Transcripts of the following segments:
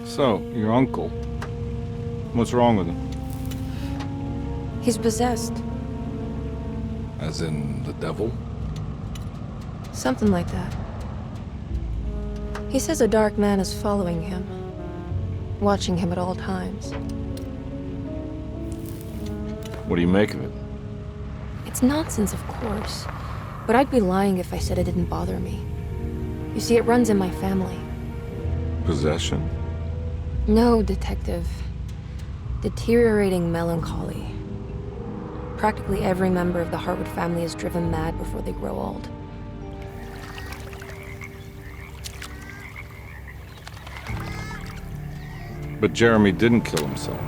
So, your uncle. What's wrong with him? He's possessed. As in the devil? Something like that. He says a dark man is following him, watching him at all times. What do you make of it? It's nonsense, of course, but I'd be lying if I said it didn't bother me. You see, it runs in my family. Possession? No, Detective. Deteriorating melancholy. Practically every member of the Hartwood family is driven mad before they grow old. But Jeremy didn't kill himself.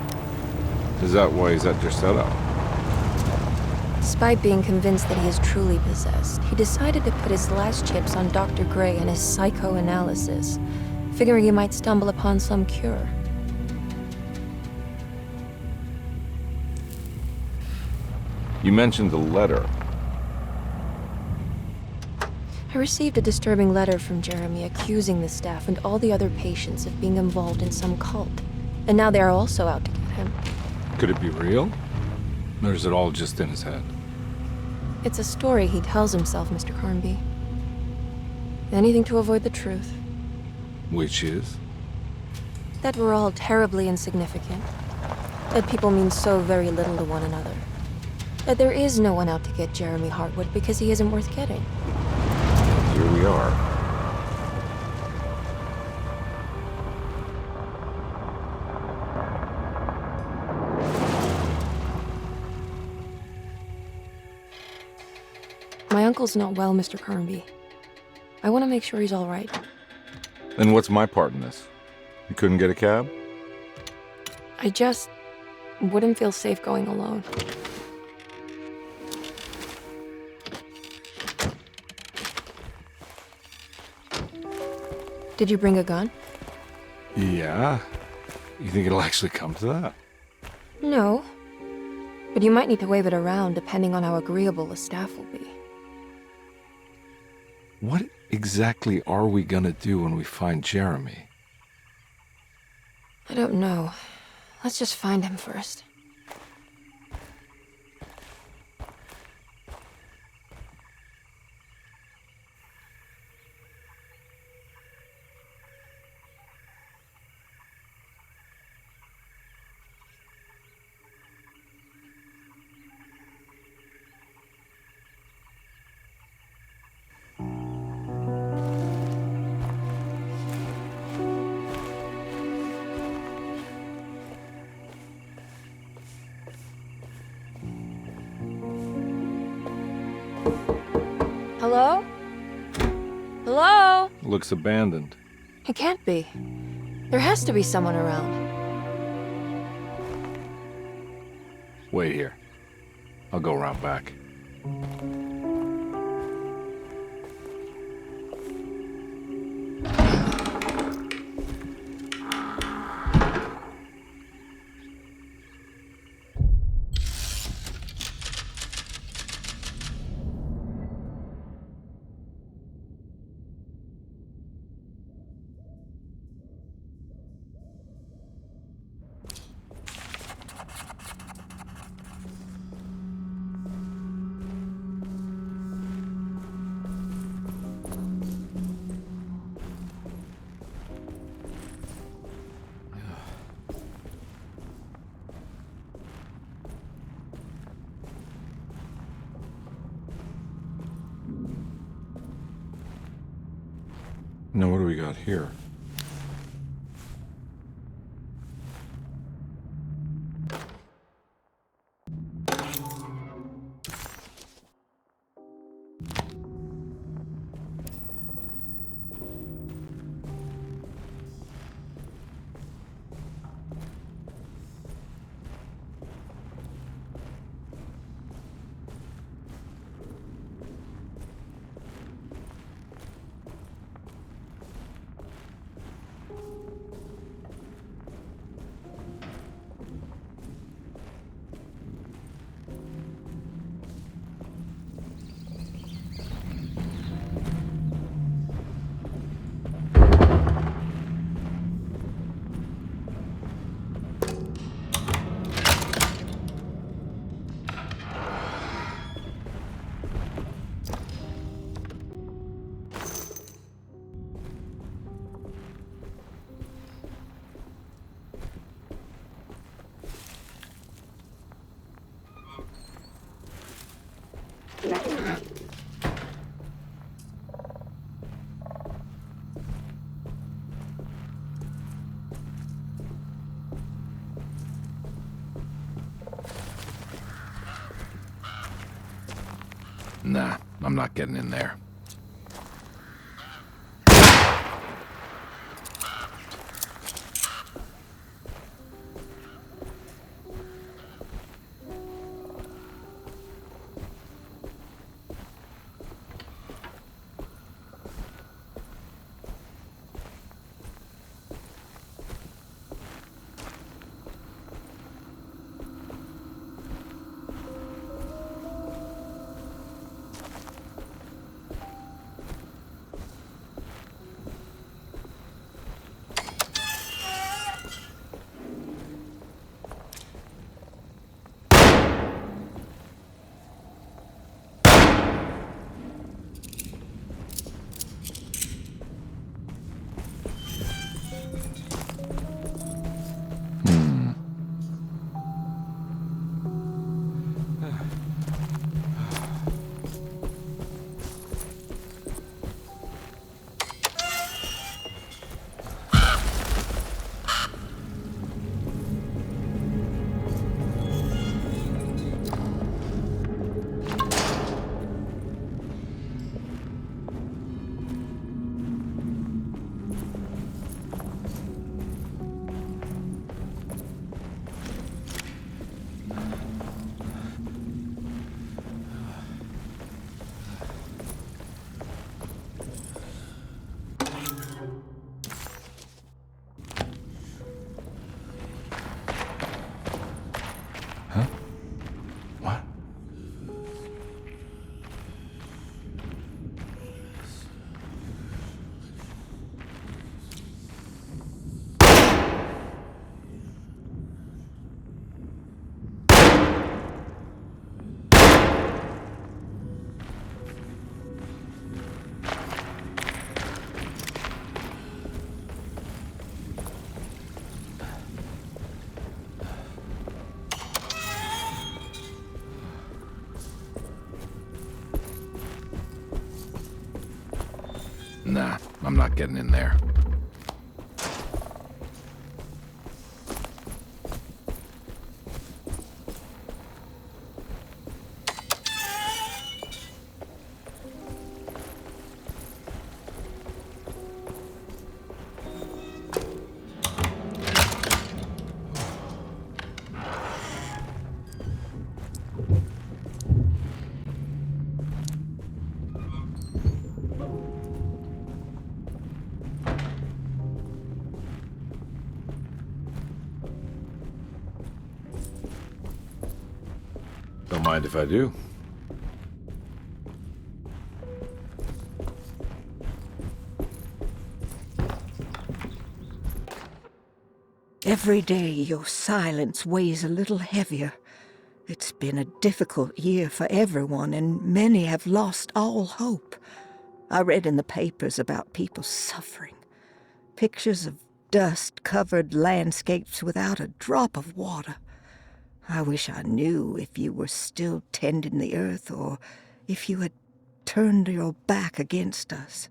Is that why he's at your setup? Despite being convinced that he is truly possessed, he decided to put his last chips on Dr. Gray and his psychoanalysis, figuring he might stumble upon some cure. You mentioned the letter. I received a disturbing letter from Jeremy accusing the staff and all the other patients of being involved in some cult. And now they are also out to get him. Could it be real? Or is it all just in his head? It's a story he tells himself, Mr. Carnby. Anything to avoid the truth. Which is? That we're all terribly insignificant. That people mean so very little to one another. That there is no one out to get Jeremy Hartwood because he isn't worth getting. Here we are. My uncle's not well, Mr. Carnby. I want to make sure he's all right. Then what's my part in this? You couldn't get a cab? I just wouldn't feel safe going alone. Did you bring a gun? Yeah. You think it'll actually come to that? No. But you might need to wave it around depending on how agreeable the staff will be. What exactly are we gonna do when we find Jeremy? I don't know. Let's just find him first. Hello? Hello? Looks abandoned. It can't be. There has to be someone around. Wait here. I'll go around back. Now what do we got here? Nah, I'm not getting in there. Huh? What? Nah, I'm not getting in there. Don't mind if I do. Every day your silence weighs a little heavier. It's been a difficult year for everyone, and many have lost all hope. I read in the papers about people suffering. Pictures of dust-covered landscapes without a drop of water. I wish I knew if you were still tending the earth or if you had turned your back against us.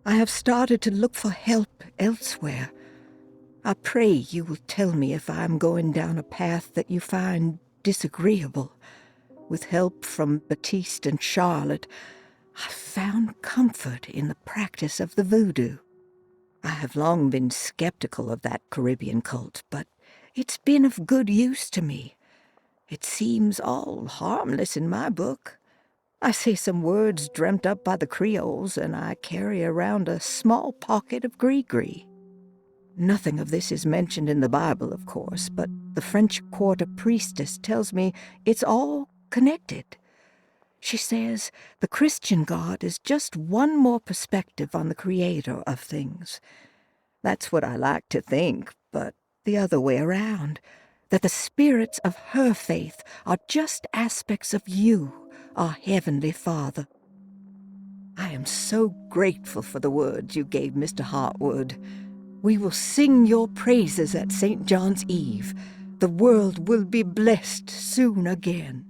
I have started to look for help elsewhere. I pray you will tell me if I am going down a path that you find disagreeable. With help from Baptiste and Charlotte, I found comfort in the practice of the voodoo. I have long been skeptical of that Caribbean cult, but it's been of good use to me. It seems all harmless in my book. I say some words dreamt up by the Creoles, and I carry around a small pocket of gree-gree. Nothing of this is mentioned in the Bible, of course, but the French Quarter priestess tells me it's all connected. She says the Christian God is just one more perspective on the creator of things. That's what I like to think, but the other way around, that the spirits of her faith are just aspects of you, our Heavenly Father. I am so grateful for the words you gave Mr. Hartwood. We will sing your praises at St. John's Eve. The world will be blessed soon again.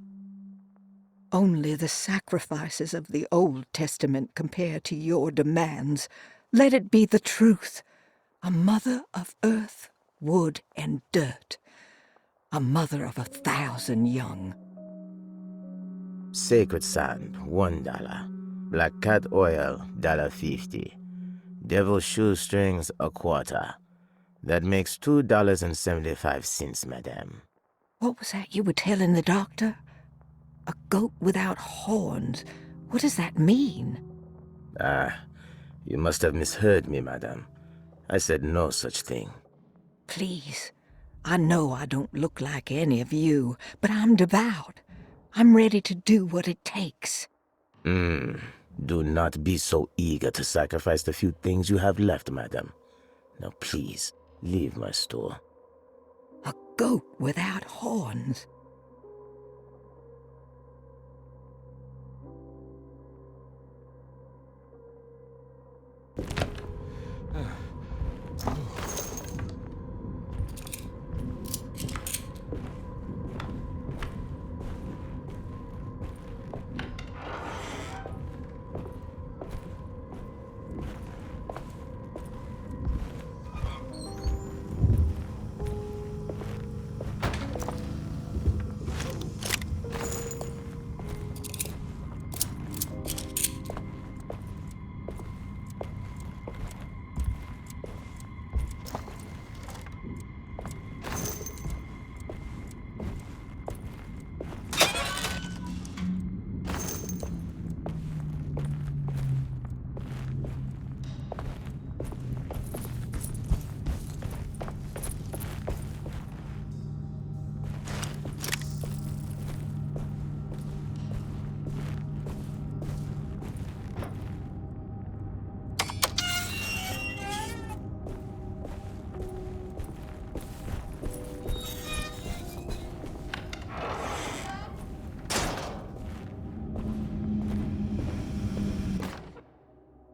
Only the sacrifices of the Old Testament compare to your demands. Let it be the truth. A mother of earth, wood, and dirt. A mother of 1,000 young. Sacred sand, $1. Black cat oil, $1.50. Devil shoestrings, a quarter. That makes $2.75, madame. What was that you were telling the doctor? A goat without horns. What does that mean? Ah, you must have misheard me, madame. I said no such thing. Please. I know I don't look like any of you, but I'm devout. I'm ready to do what it takes. Do not be so eager to sacrifice the few things you have left, madame. Now please, leave my store. A goat without horns.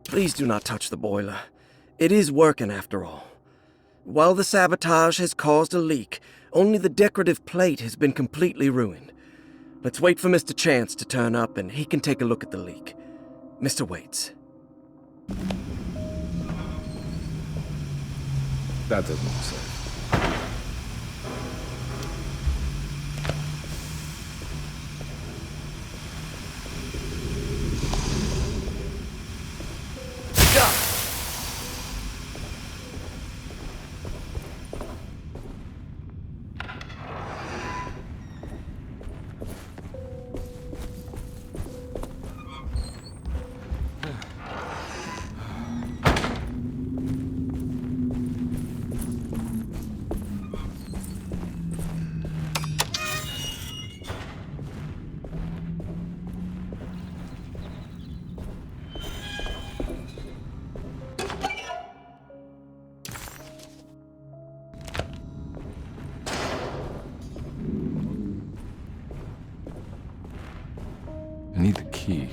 Please do not touch the boiler. It is working after all. While the sabotage has caused a leak, only the decorative plate has been completely ruined. Let's wait for Mr. Chance to turn up and he can take a look at the leak. Mr. Waits. That doesn't look safe. I need the key.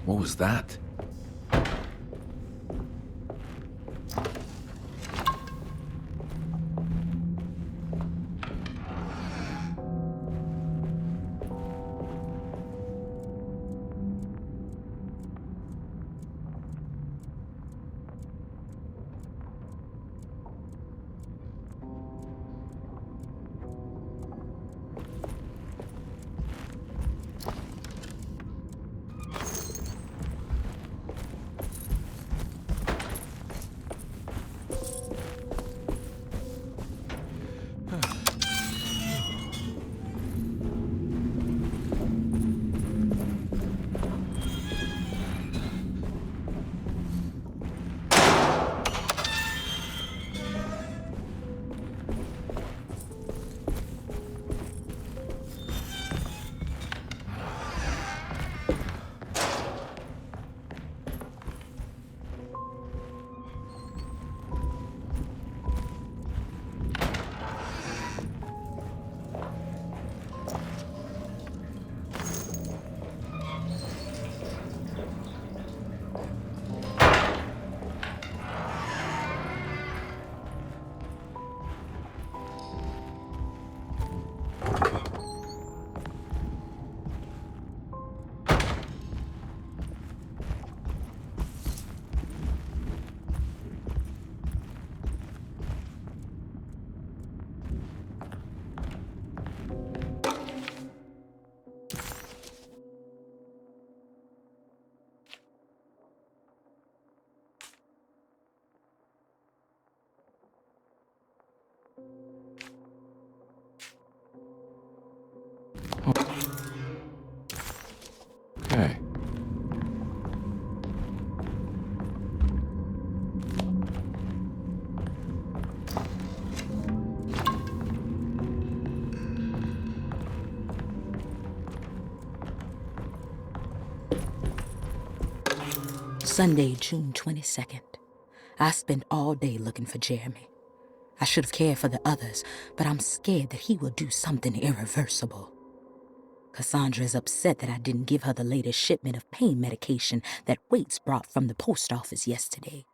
What was that? Sunday, June 22nd. I spent all day looking for Jeremy. I should have cared for the others, but I'm scared that he will do something irreversible. Cassandra is upset that I didn't give her the latest shipment of pain medication that Waits brought from the post office yesterday.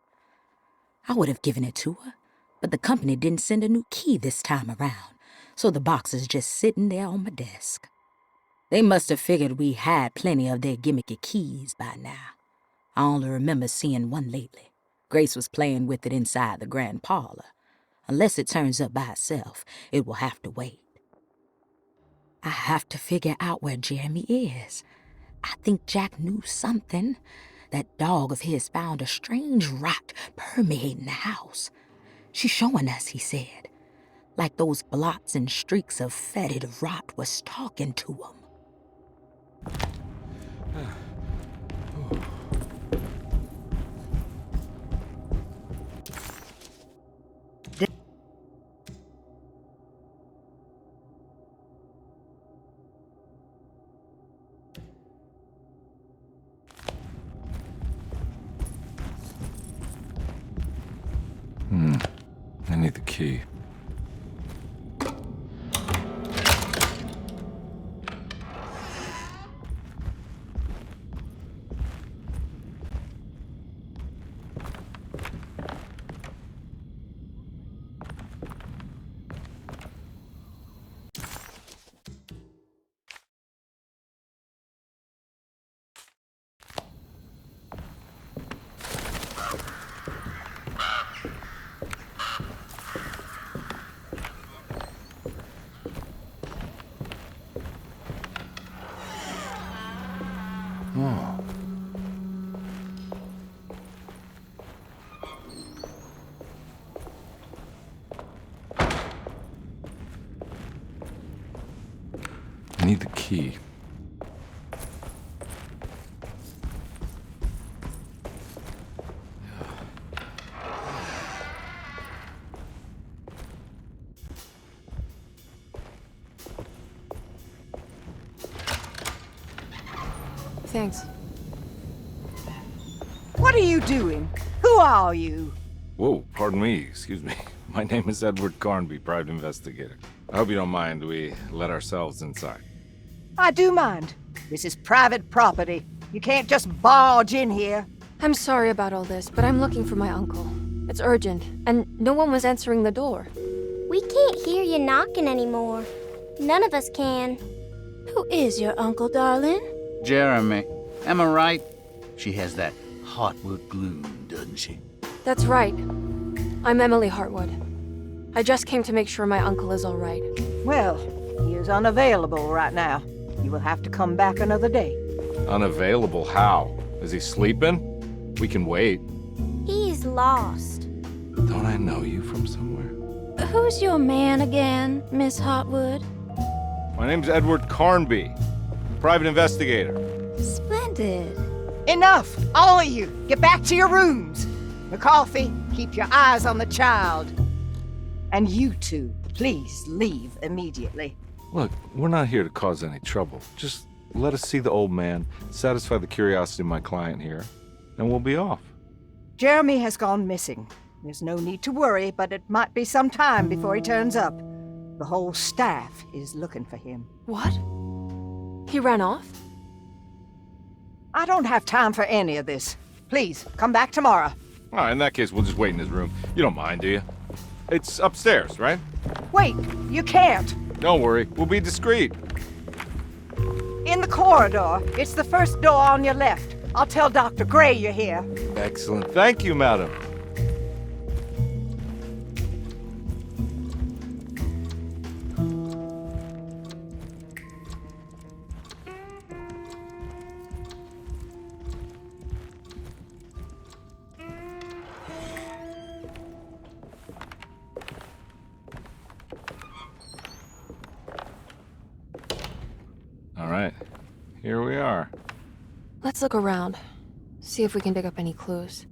I would have given it to her, but the company didn't send a new key this time around, so the box is just sitting there on my desk. They must have figured we had plenty of their gimmicky keys by now. I only remember seeing one lately. Grace was playing with it inside the grand parlor. Unless it turns up by itself, it will have to wait. I have to figure out where Jeremy is. I think Jack knew something. That dog of his found a strange rot permeating the house. She's showing us, he said. Like those blots and streaks of fetid rot was talking to him. I need the key. I need the key. Thanks. What are you doing? Who are you? Whoa, pardon me, excuse me. My name is Edward Carnby, private investigator. I hope you don't mind we let ourselves inside. I do mind. This is private property. You can't just barge in here. I'm sorry about all this, but I'm looking for my uncle. It's urgent, and no one was answering the door. We can't hear you knocking anymore. None of us can. Who is your uncle, darling? Jeremy. Am I right? She has that Hartwood gloom, doesn't she? That's right. I'm Emily Hartwood. I just came to make sure my uncle is all right. Well, he is unavailable right now. You will have to come back another day. Unavailable how? Is he sleeping? We can wait. He's lost. Don't I know you from somewhere? Who's your man again, Miss Hartwood? My name's Edward Carnby, private investigator. Splendid. Enough! All of you! Get back to your rooms! McCarthy, keep your eyes on the child. And you two, please leave immediately. Look, we're not here to cause any trouble. Just let us see the old man, satisfy the curiosity of my client here, and we'll be off. Jeremy has gone missing. There's no need to worry, but it might be some time before he turns up. The whole staff is looking for him. What? He ran off? I don't have time for any of this. Please, come back tomorrow. All right, in that case, we'll just wait in his room. You don't mind, do you? It's upstairs, right? Wait, you can't. Don't worry, we'll be discreet. In the corridor. It's the first door on your left. I'll tell Dr. Gray you're here. Excellent. Thank you, madam. All right, here we are. Let's look around. See if we can pick up any clues.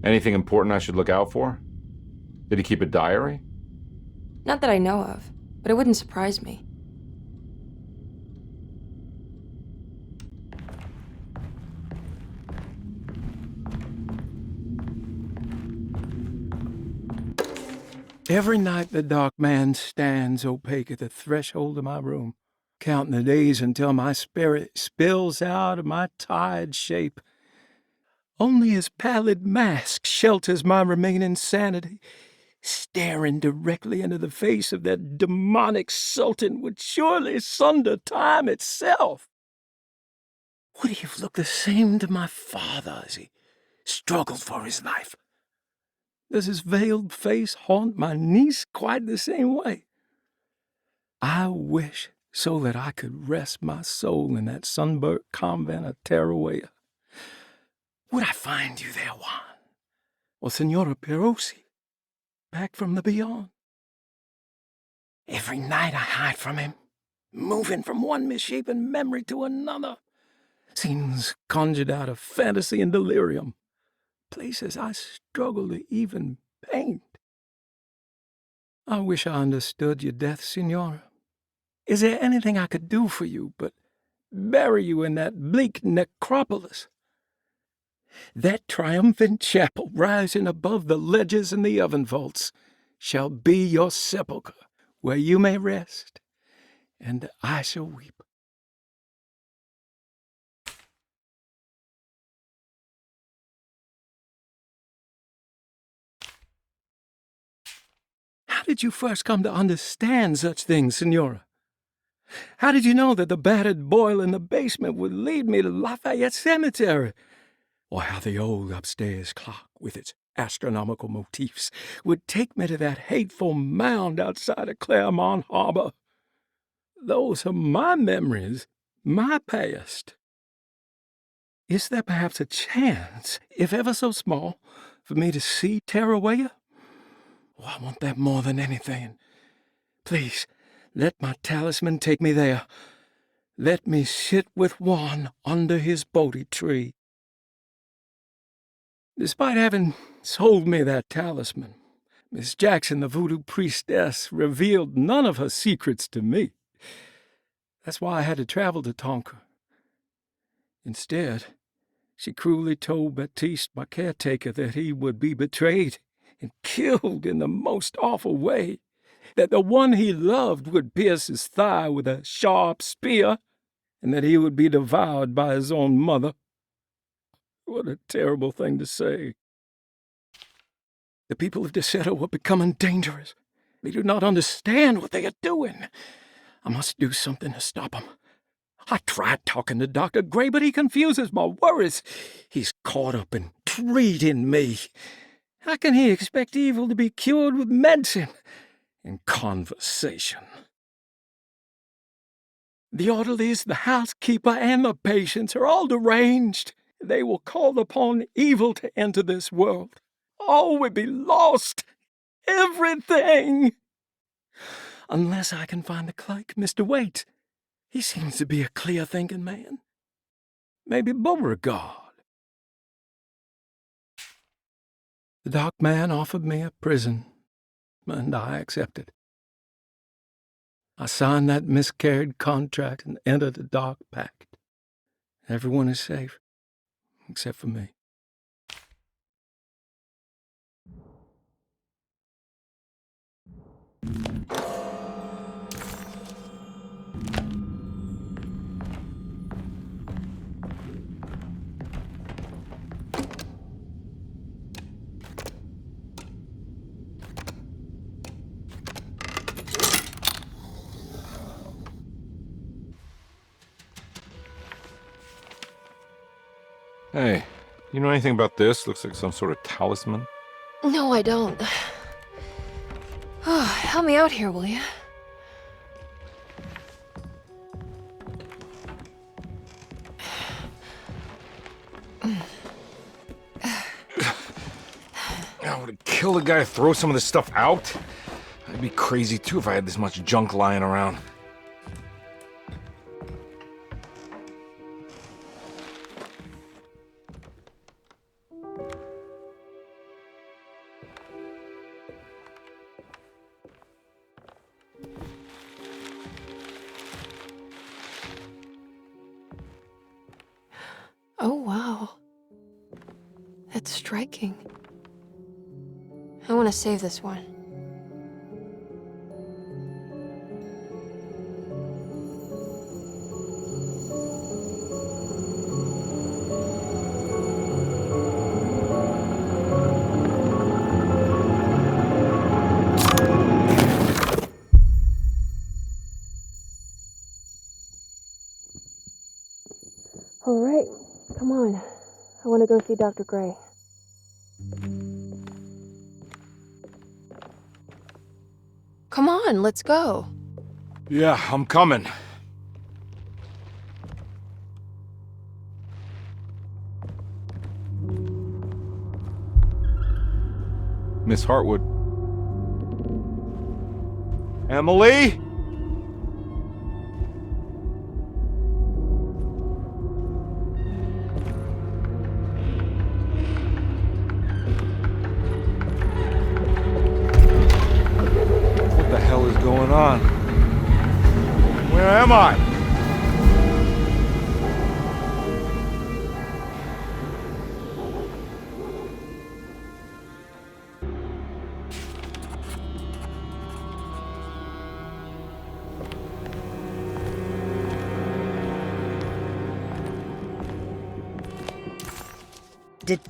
Anything important I should look out for? Did he keep a diary? Not that I know of, but it wouldn't surprise me. Every night the dark man stands opaque at the threshold of my room, counting the days until my spirit spills out of my tired shape. Only his pallid mask shelters my remaining sanity. Staring directly into the face of that demonic sultan would surely sunder time itself. Would he have looked the same to my father as he struggled for his life? Does his veiled face haunt my niece quite the same way? I wish so that I could rest my soul in that sunburnt convent of Tarawea. Would I find you there, Juan? Or Senora Perosi, back from the beyond? Every night I hide from him, moving from one misshapen memory to another. Scenes conjured out of fantasy and delirium. Places I struggle to even paint. I wish I understood your death, Senora. Is there anything I could do for you but bury you in that bleak necropolis? That triumphant chapel rising above the ledges and the oven vaults shall be your sepulchre, where you may rest, and I shall weep. How did you first come to understand such things, Senora? How did you know that the battered boil in the basement would lead me to Lafayette Cemetery? Or how the old upstairs clock, with its astronomical motifs, would take me to that hateful mound outside of Claremont Harbor? Those are my memories, my past. Is there perhaps a chance, if ever so small, for me to see Tarawea? Oh, I want that more than anything. Please, let my talisman take me there. Let me sit with Juan under his Bodhi tree. Despite having sold me that talisman, Miss Jackson, the voodoo priestess, revealed none of her secrets to me. That's why I had to travel to Tonka. Instead, she cruelly told Baptiste, my caretaker, that he would be betrayed and killed in the most awful way, that the one he loved would pierce his thigh with a sharp spear, and that he would be devoured by his own mother. What a terrible thing to say. The people of Deseto are becoming dangerous. They do not understand what they are doing. I must do something to stop them. I tried talking to Dr. Gray, but he confuses my worries. He's caught up in treating me. How can he expect evil to be cured with medicine and conversation? The orderlies, the housekeeper, and the patients are all deranged. They will call upon evil to enter this world. All will be lost. Everything. Unless I can find the clerk, Mr. Waite. He seems to be a clear-thinking man. Maybe Beauregard. The dark man offered me a prison, and I accepted. I signed that miscarried contract and entered the dark pact. Everyone is safe, except for me. Hey, you know anything about this? Looks like some sort of talisman. No, I don't. Oh, help me out here, will you? I would it kill the guy to throw some of this stuff out? I'd be crazy too if I had this much junk lying around. Oh, wow. That's striking. I want to save this one. All right, come on. I want to go see Dr. Gray. Come on, let's go. Yeah, I'm coming. Miss Hartwood. Emily? What the hell is going on? Where am I? Did...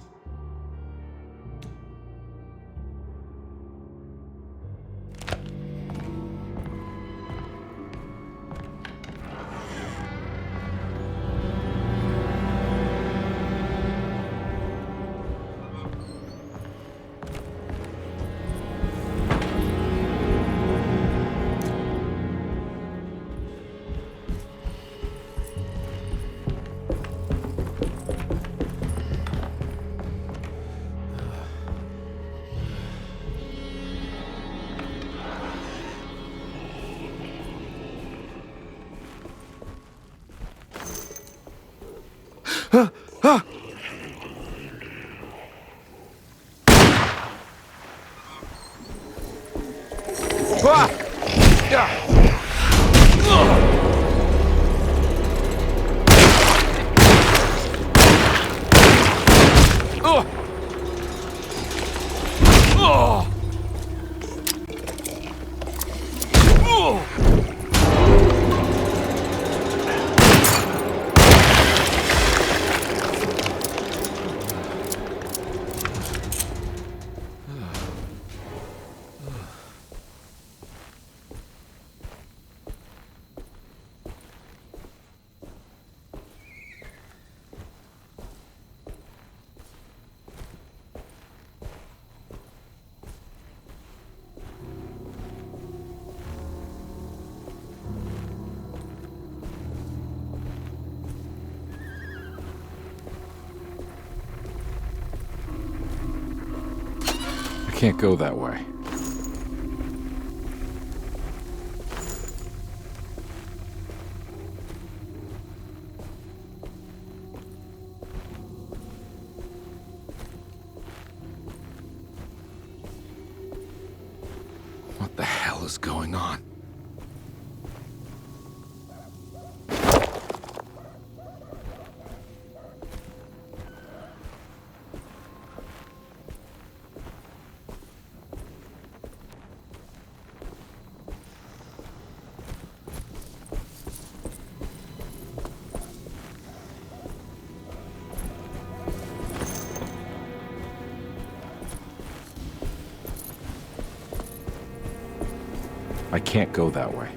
I can't go that way. What the hell is going on? I can't go that way.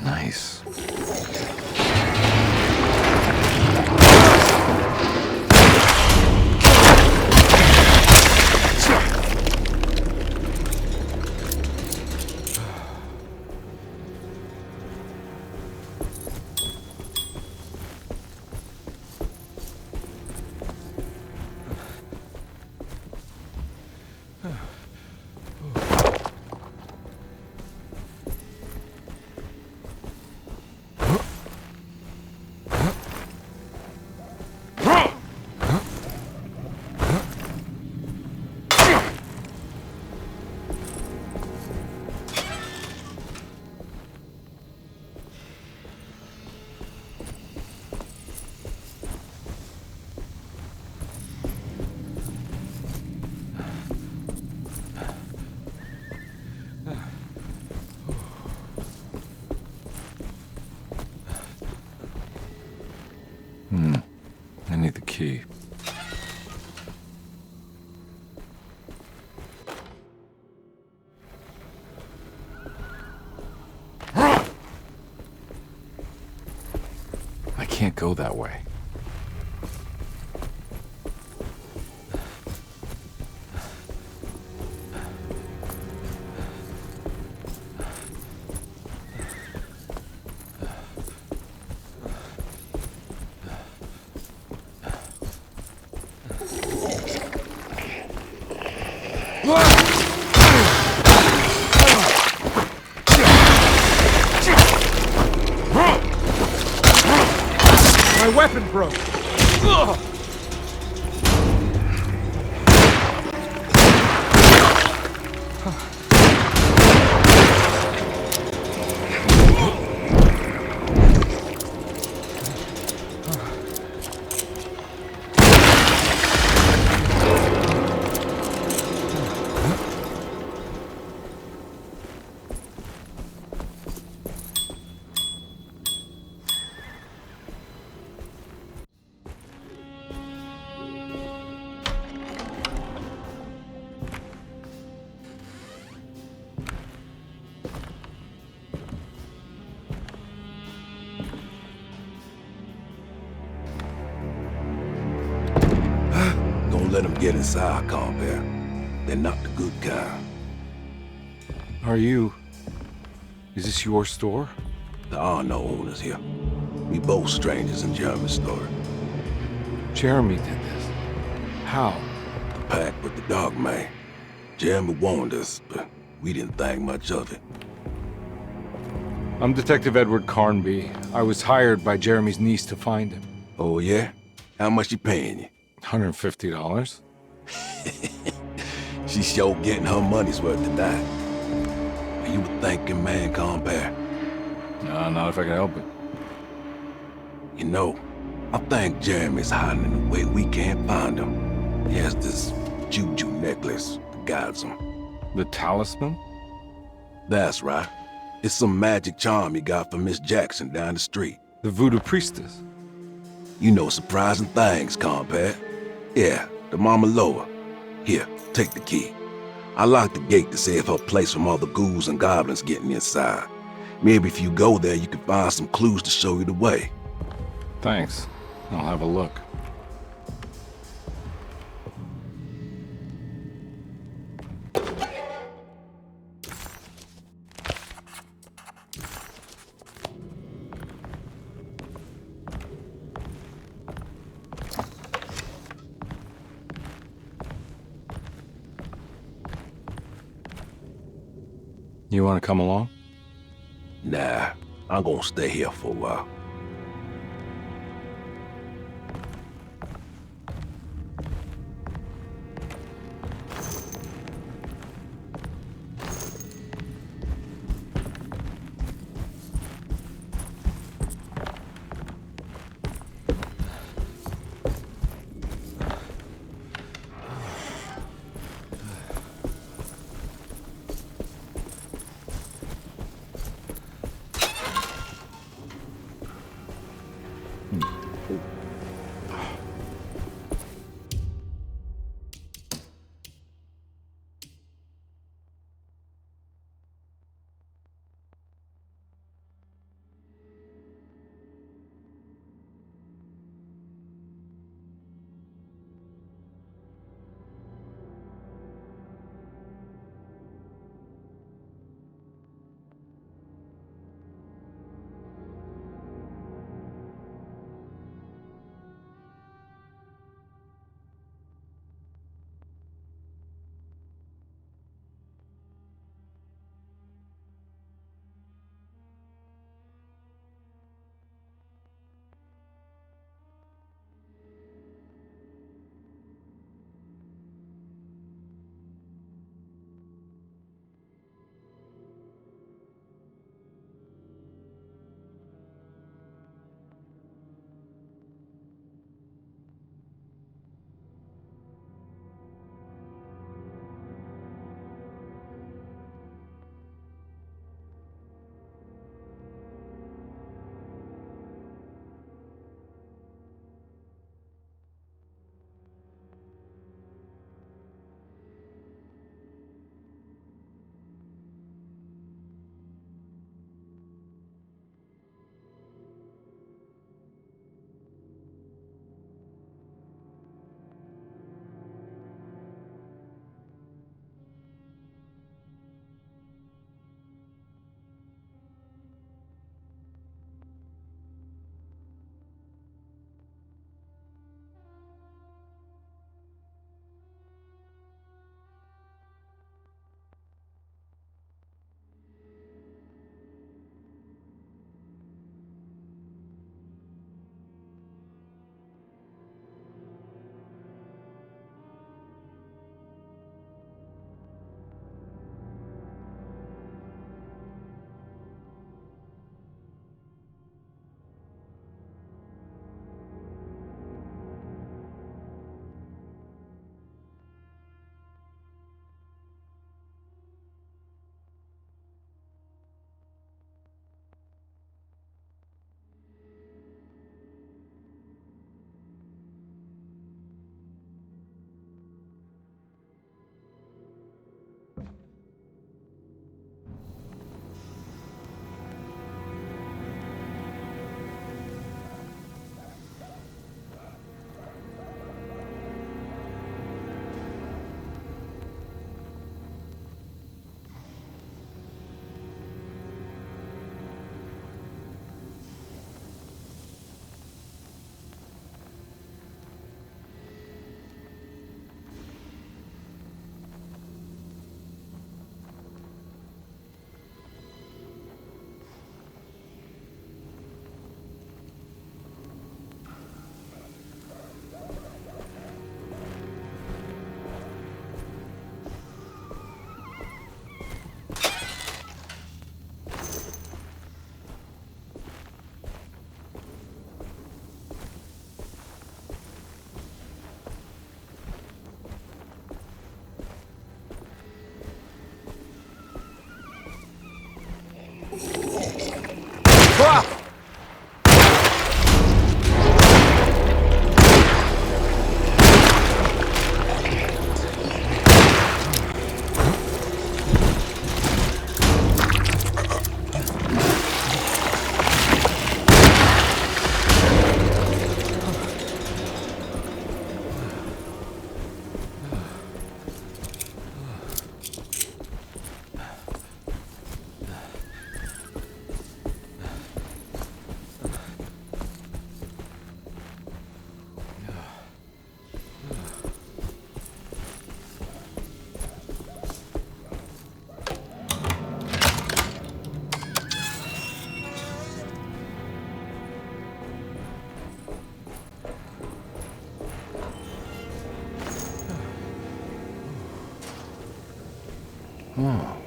Nice. key. I can't go that way. My weapon broke. Don't let them get inside, compare. They're not the good kind. Are you... Is this your store? There are no owners here. We both strangers in Jeremy's store. Jeremy did this. How? The pact with the dog man. Jeremy warned us, but we didn't think much of it. I'm Detective Edward Carnby. I was hired by Jeremy's niece to find him. Oh, yeah? How much she paying you? $150. She's sure getting her money's worth tonight. Are you a thinking man, compare? No, not if I can help it. You know, I think Jeremy's hiding in a way we can't find him. He has this juju necklace that guides him. The talisman? That's right. It's some magic charm he got from Miss Jackson down the street. The voodoo priestess? You know surprising things, compare. Yeah, the Mama Loa. Here, take the key. I locked the gate to save her place from all the ghouls and goblins getting inside. Maybe if you go there, you can find some clues to show you the way. Thanks. I'll have a look. You want to come along? Nah, I'm gonna stay here for a while. Oh.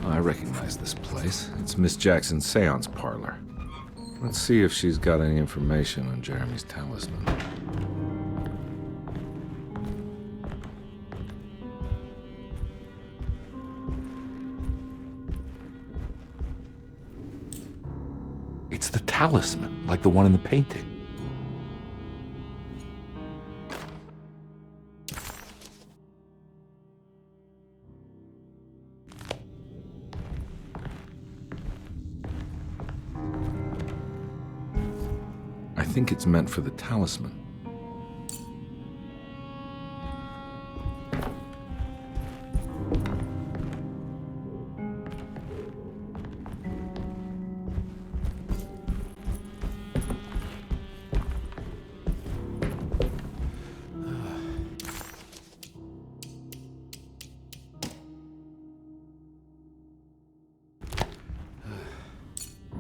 I recognize this place. It's Miss Jackson's seance parlor. Let's see if she's got any information on Jeremy's talisman. It's the talisman, like the one in the painting. I think it's meant for the talisman.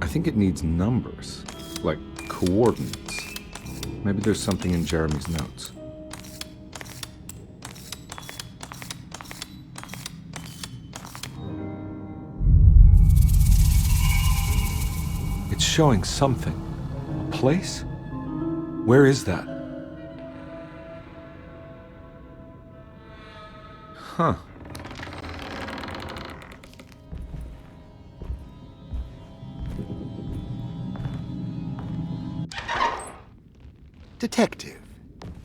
I think it needs numbers, like coordinates. Maybe there's something in Jeremy's notes. It's showing something. A place? Where is that? Huh. Detective,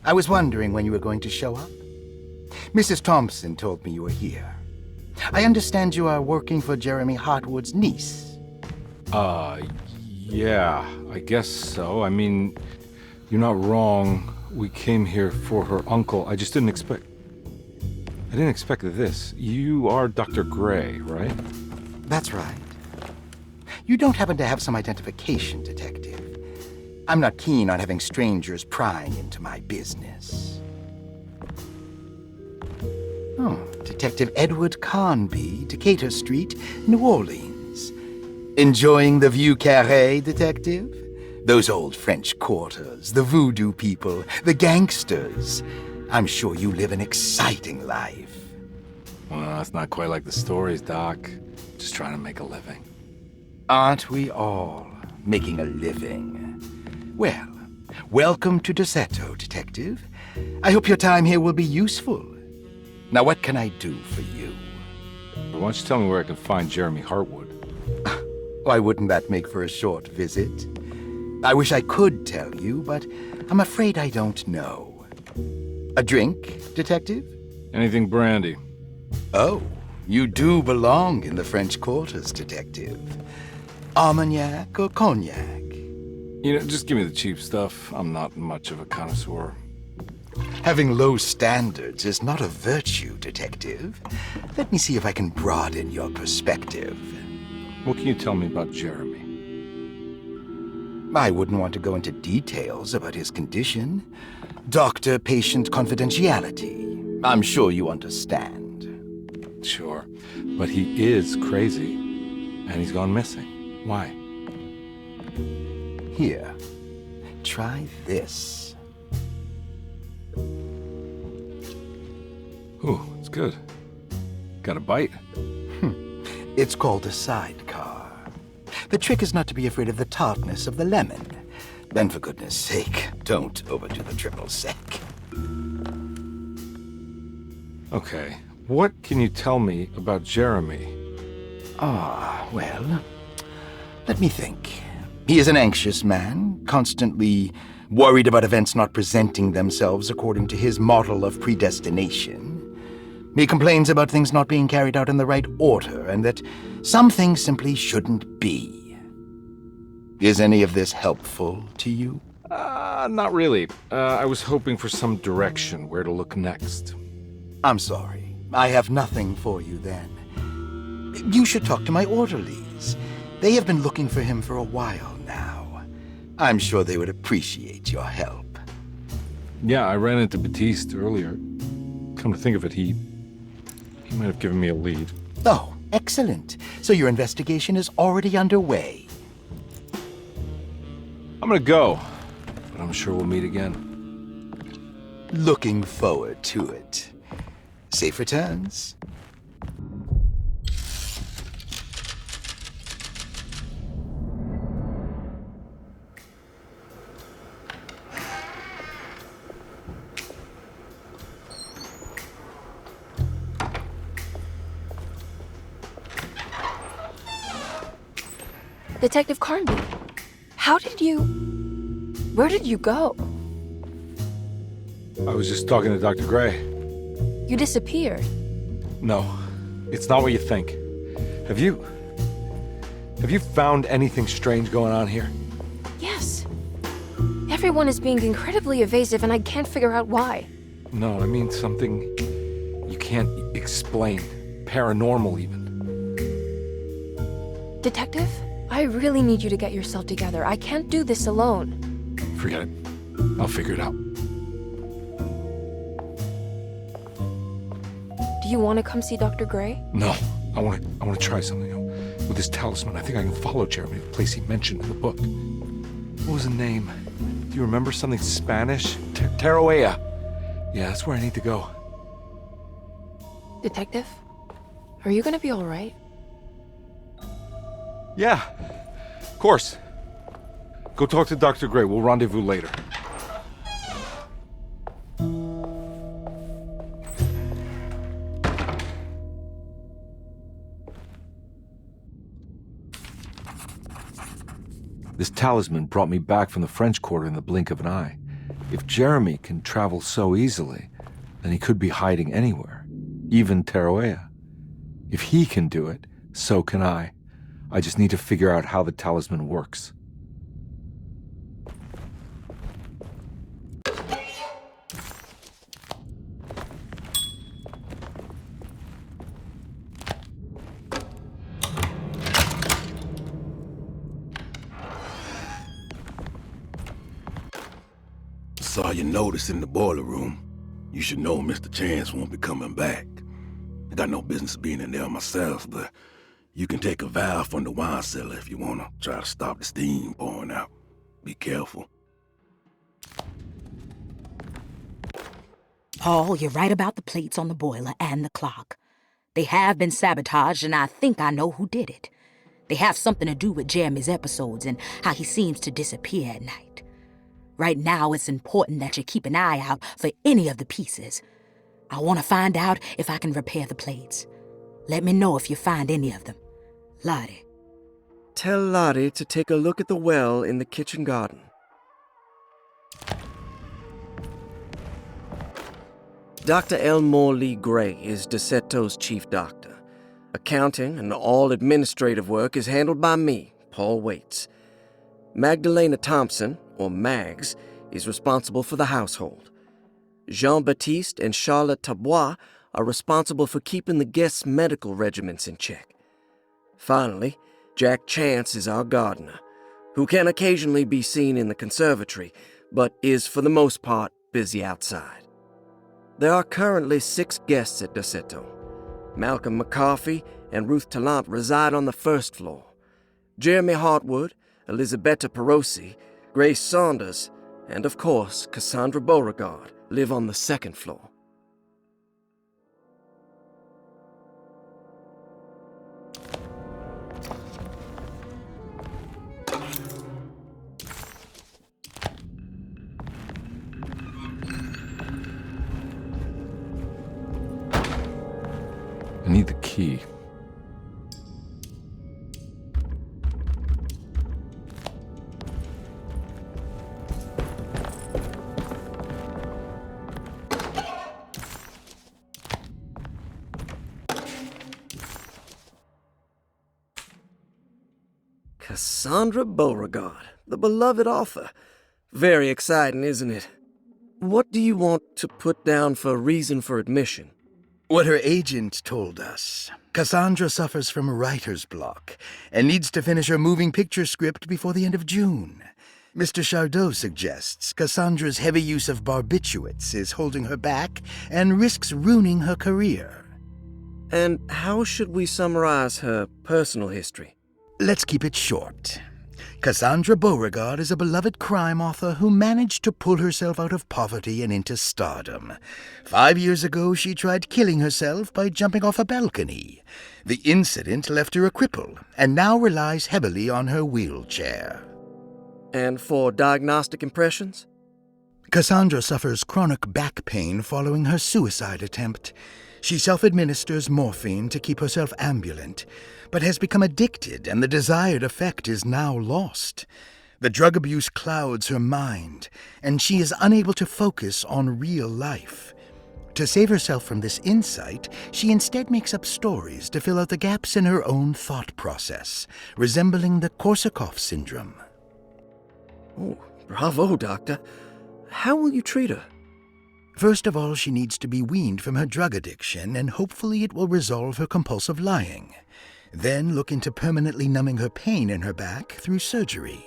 I was wondering when you were going to show up. Mrs. Thompson told me you were here. I understand you are working for Jeremy Hartwood's niece. Yeah, I guess so. I mean, you're not wrong. We came here for her uncle. I just didn't expect... I didn't expect this. You are Dr. Gray, right? That's right. You don't happen to have some identification, Detective. I'm not keen on having strangers prying into my business. Oh, Detective Edward Carnby, Decatur Street, New Orleans. Enjoying the Vieux Carré, Detective? Those old French quarters, the voodoo people, the gangsters. I'm sure you live an exciting life. Well, it's not quite like the stories, Doc. Just trying to make a living. Aren't we all making a living? Well, welcome to Deseto, Detective. I hope your time here will be useful. Now, what can I do for you? Why don't you tell me where I can find Jeremy Hartwood? Why wouldn't that make for a short visit? I wish I could tell you, but I'm afraid I don't know. A drink, Detective? Anything brandy. Oh, you do belong in the French quarters, Detective. Armagnac or cognac? You know, just give me the cheap stuff. I'm not much of a connoisseur. Having low standards is not a virtue, Detective. Let me see if I can broaden your perspective. What can you tell me about Jeremy? I wouldn't want to go into details about his condition. Doctor-patient confidentiality. I'm sure you understand. Sure, but he is crazy, and he's gone missing. Why? Here, try this. Ooh, it's good. Got a bite? It's called a sidecar. The trick is not to be afraid of the tartness of the lemon. And for goodness sake, don't overdo the triple sec. Okay, what can you tell me about Jeremy? Well, let me think. He is an anxious man, constantly worried about events not presenting themselves according to his model of predestination. He complains about things not being carried out in the right order, and that some things simply shouldn't be. Is any of this helpful to you? Not really. I was hoping for some direction where to look next. I'm sorry. I have nothing for you then. You should talk to my orderlies. They have been looking for him for a while now. I'm sure they would appreciate your help. Yeah, I ran into Batiste earlier. Come to think of it, he might have given me a lead. Oh, excellent. So your investigation is already underway. I'm gonna go, but I'm sure we'll meet again. Looking forward to it. Safe returns. Detective Carnby, where did you go? I was just talking to Dr. Gray. You disappeared. No, it's not what you think. Have you found anything strange going on here? Yes. Everyone is being incredibly evasive and I can't figure out why. No, I mean something you can't explain. Paranormal, even. Detective, I really need you to get yourself together. I can't do this alone. Forget it. I'll figure it out. Do you want to come see Dr. Gray? No, I want to try something. With this talisman, I think I can follow Jeremy to the place he mentioned in the book. What was the name? Do you remember something Spanish? Tarawea. Yeah, that's where I need to go. Detective, are you gonna be all right? Yeah, of course. Go talk to Dr. Gray. We'll rendezvous later. This talisman brought me back from the French Quarter in the blink of an eye. If Jeremy can travel so easily, then he could be hiding anywhere, even Tarawea. If he can do it, so can I. I just need to figure out how the talisman works. Saw your notice in the boiler room. You should know Mr. Chance won't be coming back. I got no business being in there myself, but you can take a valve from the wine cellar if you want to try to stop the steam pouring out. Be careful. Paul, you're right about the plates on the boiler and the clock. They have been sabotaged, and I think I know who did it. They have something to do with Jeremy's episodes and how he seems to disappear at night. Right now, it's important that you keep an eye out for any of the pieces. I want to find out if I can repair the plates. Let me know if you find any of them. Lottie. Tell Lottie to take a look at the well in the kitchen garden. Dr. Elmore Lee Gray is DeSeto's chief doctor. Accounting and all administrative work is handled by me, Paul Waits. Magdalena Thompson, or Mags, is responsible for the household. Jean-Baptiste and Charlotte Tabois are responsible for keeping the guests' medical regimens in check. Finally, Jack Chance is our gardener, who can occasionally be seen in the conservatory, but is for the most part busy outside. There are currently 6 guests at Doceto. Malcolm McCarthy and Ruth Tallant reside on the first floor. Jeremy Hartwood, Elisabetta Perosi, Grace Saunders, and of course Cassandra Beauregard live on the second floor. I need the key. Cassandra Beauregard, the beloved author. Very exciting, isn't it? What do you want to put down for reason for admission? What her agent told us. Cassandra suffers from writer's block and needs to finish her moving picture script before the end of June. Mr. Chardot suggests Cassandra's heavy use of barbiturates is holding her back and risks ruining her career. And how should we summarize her personal history? Let's keep it short. Cassandra Beauregard is a beloved crime author who managed to pull herself out of poverty and into stardom. 5 years ago, she tried killing herself by jumping off a balcony. The incident left her a cripple, and now relies heavily on her wheelchair. And for diagnostic impressions? Cassandra suffers chronic back pain following her suicide attempt. She self-administers morphine to keep herself ambulant, but has become addicted, and the desired effect is now lost. The drug abuse clouds her mind, and she is unable to focus on real life. To save herself from this insight, she instead makes up stories to fill out the gaps in her own thought process, resembling the Korsakoff syndrome. Oh, bravo, Doctor. How will you treat her? First of all, she needs to be weaned from her drug addiction, and hopefully it will resolve her compulsive lying. Then look into permanently numbing her pain in her back through surgery.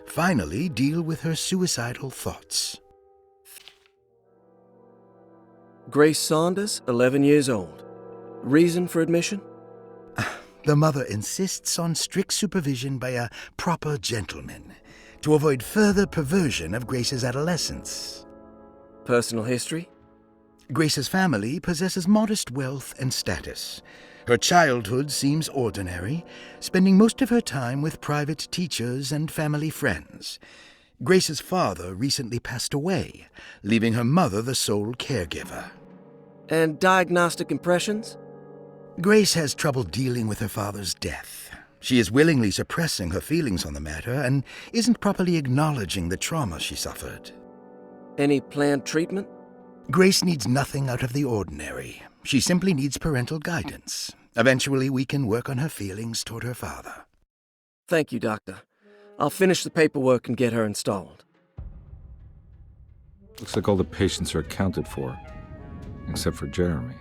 Finally, deal with her suicidal thoughts. Grace Saunders, 11 years old. Reason for admission? The mother insists on strict supervision by a proper gentleman to avoid further perversion of Grace's adolescence. Personal history? Grace's family possesses modest wealth and status. Her childhood seems ordinary, spending most of her time with private teachers and family friends. Grace's father recently passed away, leaving her mother the sole caregiver. And diagnostic impressions? Grace has trouble dealing with her father's death. She is willingly suppressing her feelings on the matter and isn't properly acknowledging the trauma she suffered. Any planned treatment? Grace needs nothing out of the ordinary. She simply needs parental guidance. Eventually, we can work on her feelings toward her father. Thank you, Doctor. I'll finish the paperwork and get her installed. Looks like all the patients are accounted for, except for Jeremy.